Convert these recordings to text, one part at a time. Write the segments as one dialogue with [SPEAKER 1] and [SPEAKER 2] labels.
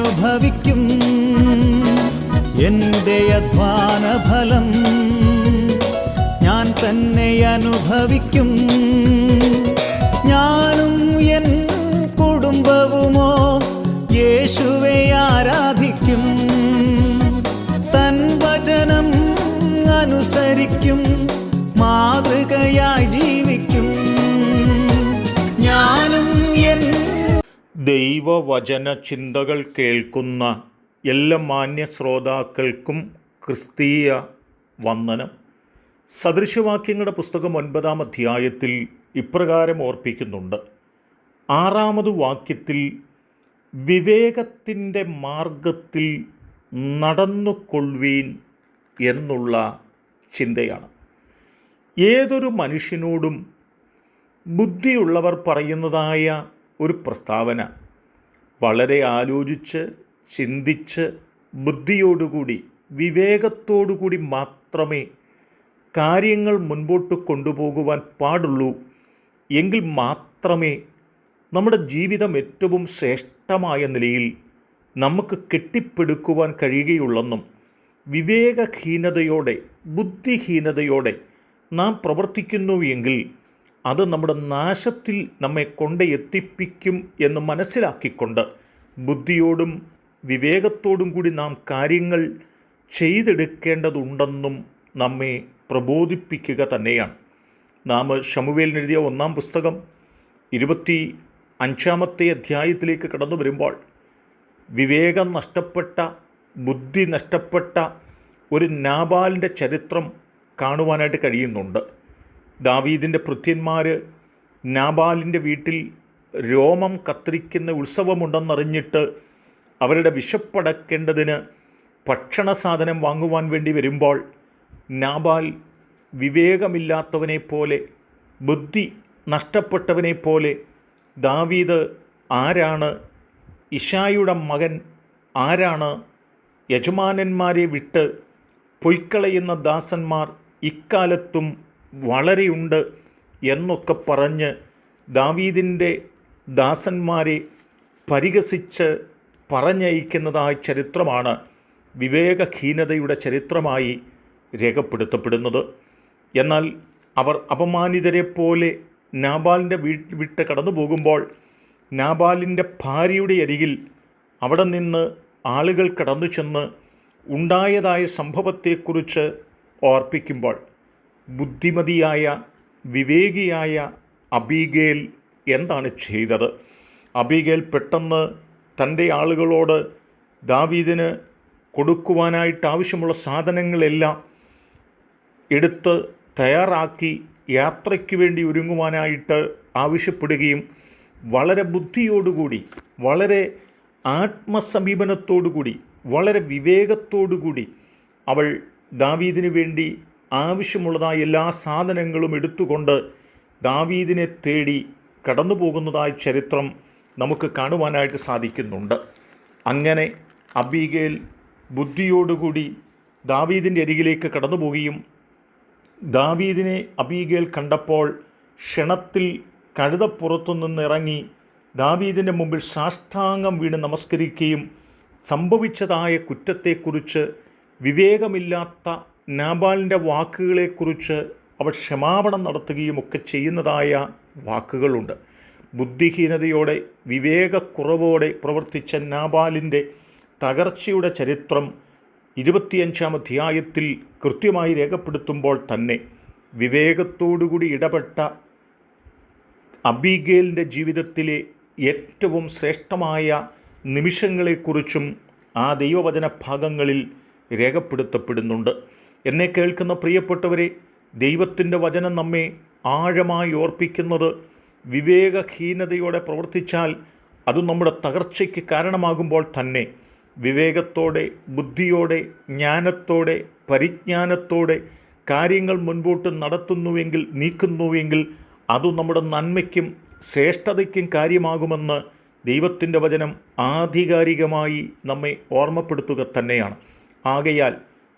[SPEAKER 1] അനുഭവിക്കും. എൻ്റെ അധ്വാന ഫലം ഞാൻ തന്നെ അനുഭവിക്കും. ഞാനും എൻ കുടുംബവുമോ യേശുവെ ആരാധിക്കും. തൻ വചനം അനുസരിക്കും, മാതൃകയായി ജീവിക്കും. ഞാനും എൻ
[SPEAKER 2] ദൈവവചന ചിന്തകൾ കേൾക്കുന്ന എല്ലാ മാന്യ ശ്രോതാക്കൾക്കും ക്രിസ്തീയ വന്ദനം. സദൃശവാക്യങ്ങളുടെ പുസ്തകം 9-ാം അധ്യായത്തിൽ ഇപ്രകാരം ഓർപ്പിക്കുന്നുണ്ട്. 6-ാമത് വാക്യത്തിൽ വിവേകത്തിൻ്റെ മാർഗത്തിൽ നടന്നുകൊള്ളുവീൻ എന്നുള്ള ചിന്തയാണ്. ഏതൊരു മനുഷ്യനോടും ബുദ്ധിയുള്ളവർ പറയുന്നതായ ഒരു പ്രസ്താവന വളരെ ആലോചിച്ച് ചിന്തിച്ച് ബുദ്ധിയോടുകൂടി വിവേകത്തോടുകൂടി മാത്രമേ കാര്യങ്ങൾ മുൻപോട്ട് കൊണ്ടുപോകുവാൻ പാടുള്ളൂ. എങ്കിൽ മാത്രമേ നമ്മുടെ ജീവിതം ഏറ്റവും ശ്രേഷ്ഠമായ നിലയിൽ നമുക്ക് കെട്ടിപ്പടുക്കുവാൻ കഴിയുകയുള്ളെന്നും വിവേകഹീനതയോടെ ബുദ്ധിഹീനതയോടെ നാം പ്രവർത്തിക്കുന്നു എങ്കിൽ അത് നമ്മുടെ നാശത്തിൽ നമ്മെ എത്തിപ്പിക്കും എന്ന് മനസ്സിലാക്കിക്കൊണ്ട് ബുദ്ധിയോടും വിവേകത്തോടും കൂടി നാം കാര്യങ്ങൾ ചെയ്തെടുക്കേണ്ടതുണ്ടെന്നും നമ്മെ പ്രബോധിപ്പിക്കുക തന്നെയാണ്. നാം ശമൂവേലിന് എഴുതിയ 1-ാം പുസ്തകം 25-ാമത്തെ അധ്യായത്തിലേക്ക് കടന്നു വരുമ്പോൾ വിവേകം നഷ്ടപ്പെട്ട ബുദ്ധി നഷ്ടപ്പെട്ട ഒരു നാബാലിൻ്റെ ചരിത്രം കാണുവാനായിട്ട് കഴിയുന്നുണ്ട്. ദാവീദിൻ്റെ ഭൃത്യന്മാർ നാബാലിൻ്റെ വീട്ടിൽ രോമം കത്തിരിക്കുന്ന ഉത്സവമുണ്ടെന്നറിഞ്ഞിട്ട് അവരുടെ വിശപ്പടക്കേണ്ടതിന് ഭക്ഷണ സാധനം വാങ്ങുവാൻ വേണ്ടി വരുമ്പോൾ നാബാൽ വിവേകമില്ലാത്തവനെ പോലെ ബുദ്ധി നഷ്ടപ്പെട്ടവനെ പോലെ ദാവീദ് ആരാണ്, ഇശായിയുടെ മകൻ ആരാണ്, യജമാനന്മാരെ വിട്ട് പൊയ്ക്കളയുന്ന ദാസന്മാർ ഇക്കാലത്തും വളരെയുണ്ട് എന്നൊക്കെ പറഞ്ഞ് ദാവീദിൻ്റെ ദാസന്മാരെ പരിഹസിച്ച് പറഞ്ഞയക്കുന്നതായ ചരിത്രമാണ് വിവേകഹീനതയുടെ ചരിത്രമായി രേഖപ്പെടുത്തപ്പെടുന്നത്. എന്നാൽ അവർ അപമാനിതരെ പോലെ നാബാലിൻ്റെ വിട്ട് കടന്നു പോകുമ്പോൾ നാബാലിൻ്റെ ഭാര്യയുടെ അരികിൽ അവിടെ നിന്ന് ആളുകൾ കടന്നു ചെന്ന് ഉണ്ടായതായ സംഭവത്തെക്കുറിച്ച് ഓർപ്പിക്കുമ്പോൾ ബുദ്ധിമതിയായ വിവേകിയായ അബീഗേൽ എന്താണ് ചെയ്തത്? അബീഗേൽ പെട്ടെന്ന് തൻ്റെ ആളുകളോട് ദാവീദിന് കൊടുക്കുവാനായിട്ട് ആവശ്യമുള്ള സാധനങ്ങളെല്ലാം എടുത്ത് തയ്യാറാക്കി യാത്രയ്ക്ക് വേണ്ടി ഒരുങ്ങുവാനായിട്ട് ആവശ്യപ്പെടുകയും വളരെ ബുദ്ധിയോടുകൂടി വളരെ ആത്മസമീപനത്തോടുകൂടി വളരെ വിവേകത്തോടുകൂടി അവൾ ദാവീദിന് വേണ്ടി ആവശ്യമുള്ളതായ എല്ലാ സാധനങ്ങളും എടുത്തുകൊണ്ട് ദാവീദിനെ തേടി കടന്നു പോകുന്നതായ ചരിത്രം നമുക്ക് കാണുവാനായിട്ട് സാധിക്കുന്നുണ്ട്. അങ്ങനെ അബീഗേൽ ബുദ്ധിയോടുകൂടി ദാവീദിൻ്റെ അരികിലേക്ക് കടന്നു പോവുകയും ദാവീദിനെ അബീഗേൽ കണ്ടപ്പോൾ ക്ഷണത്തിൽ കഴുതപ്പുറത്തു നിന്നിറങ്ങി ദാവീദിൻ്റെ മുമ്പിൽ സാഷ്ടാംഗം വീണ് നമസ്കരിക്കുകയും സംഭവിച്ചതായ കുറ്റത്തെക്കുറിച്ച് വിവേകമില്ലാത്ത നാബാലിൻ്റെ വാക്കുകളെക്കുറിച്ച് അവൾ ക്ഷമാപണം നടത്തുകയും ഒക്കെ ചെയ്യുന്നതായ വാക്കുകളുണ്ട്. ബുദ്ധിഹീനതയോടെ വിവേകക്കുറവോടെ പ്രവർത്തിച്ച നാബാലിൻ്റെ തകർച്ചയുടെ ചരിത്രം 25-ാം അധ്യായത്തിൽ കൃത്യമായി രേഖപ്പെടുത്തുമ്പോൾ തന്നെ വിവേകത്തോടുകൂടി ഇടപെട്ട അബീഗേലിൻ്റെ ജീവിതത്തിലെ ഏറ്റവും ശ്രേഷ്ഠമായ നിമിഷങ്ങളെക്കുറിച്ചും ആ ദൈവവചന ഭാഗങ്ങളിൽ രേഖപ്പെടുത്തപ്പെടുന്നുണ്ട്. എന്നെ കേൾക്കുന്ന പ്രിയപ്പെട്ടവരെ, ദൈവത്തിൻ്റെ വചനം നമ്മെ ആഴമായി ഓർപ്പിക്കുന്നത് വിവേകഹീനതയോടെ പ്രവർത്തിച്ചാൽ അത് നമ്മുടെ തകർച്ചയ്ക്ക് കാരണമാകുമ്പോൾ തന്നെ വിവേകത്തോടെ ബുദ്ധിയോടെ ജ്ഞാനത്തോടെ പരിജ്ഞാനത്തോടെ കാര്യങ്ങൾ മുൻപോട്ട് നടത്തുന്നുവെങ്കിൽ നീക്കുന്നുവെങ്കിൽ അത് നമ്മുടെ നന്മയ്ക്കും ശ്രേഷ്ഠതയ്ക്കും കാര്യമാകുമെന്ന് ദൈവത്തിൻ്റെ വചനം ആധികാരികമായി നമ്മെ ഓർമ്മപ്പെടുത്തുക തന്നെയാണ്. ആകയാൽ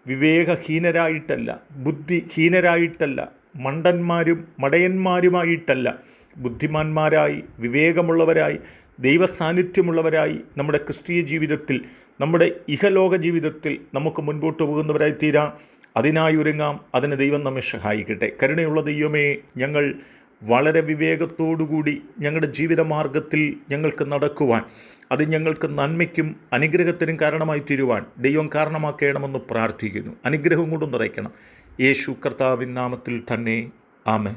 [SPEAKER 2] വിവേകഹീനരായിട്ടല്ല, ബുദ്ധിഹീനരായിട്ടല്ല, മണ്ടന്മാരും മടയന്മാരുമായിട്ടല്ല, ബുദ്ധിമാന്മാരായി വിവേകമുള്ളവരായി ദൈവസാന്നിധ്യമുള്ളവരായി നമ്മുടെ ക്രിസ്തീയ ജീവിതത്തിൽ, നമ്മുടെ ഇഹലോക ജീവിതത്തിൽ നമുക്ക് മുൻപോട്ട് പോകുന്നവരായി തീരാം. അതിനായി ഒരുങ്ങാം. അതിന് ദൈവം നമ്മെ സഹായിക്കട്ടെ. കരുണയുള്ള ദൈവമേ, ഞങ്ങൾ വളരെ വിവേകത്തോടുകൂടി ഞങ്ങളുടെ ജീവിതമാർഗത്തിൽ ഞങ്ങൾക്ക് നടക്കുവാൻ, അത് ഞങ്ങൾക്ക് നന്മയ്ക്കും അനുഗ്രഹത്തിനും കാരണമായി തീരുവാൻ ദൈവം കാരണമാക്കണമെന്ന് പ്രാർത്ഥിക്കുന്നു. അനുഗ്രഹം കൊണ്ട് നിറയ്ക്കണം. യേശു കർത്താവിൻ നാമത്തിൽ തന്നെ. ആമേൻ.